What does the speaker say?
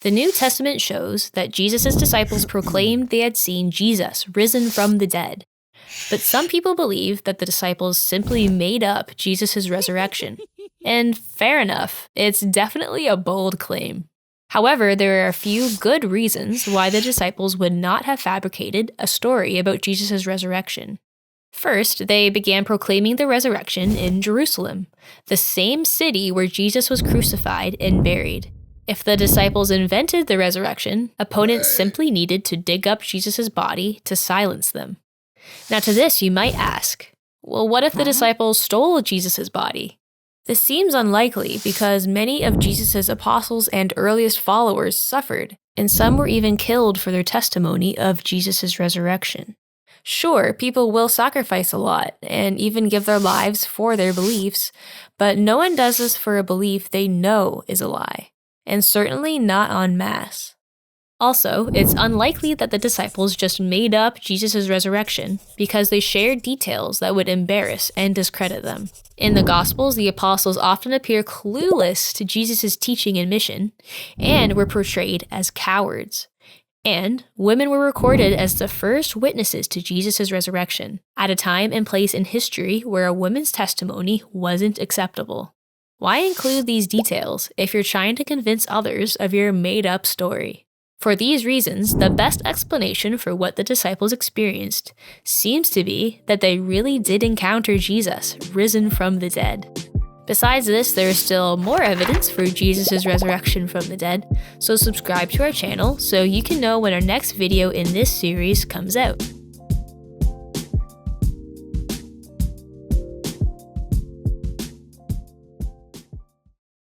The New Testament shows that Jesus' disciples proclaimed they had seen Jesus risen from the dead. But some people believe that the disciples simply made up Jesus' resurrection. And fair enough, it's definitely a bold claim. However, there are a few good reasons why the disciples would not have fabricated a story about Jesus' resurrection. First, they began proclaiming the resurrection in Jerusalem, the same city where Jesus was crucified and buried. If the disciples invented the resurrection, opponents simply needed to dig up Jesus' body to silence them. Now to this you might ask, well, what if the disciples stole Jesus' body? This seems unlikely because many of Jesus' apostles and earliest followers suffered, and some were even killed for their testimony of Jesus' resurrection. Sure, people will sacrifice a lot and even give their lives for their beliefs, but no one does this for a belief they know is a lie, and certainly not en masse. Also, it's unlikely that the disciples just made up Jesus' resurrection because they shared details that would embarrass and discredit them. In the Gospels, the apostles often appear clueless to Jesus' teaching and mission, and were portrayed as cowards. And women were recorded as the first witnesses to Jesus' resurrection, at a time and place in history where a woman's testimony wasn't acceptable. Why include these details if you're trying to convince others of your made-up story? For these reasons, the best explanation for what the disciples experienced seems to be that they really did encounter Jesus risen from the dead. Besides this, there is still more evidence for Jesus' resurrection from the dead, so subscribe to our channel so you can know when our next video in this series comes out.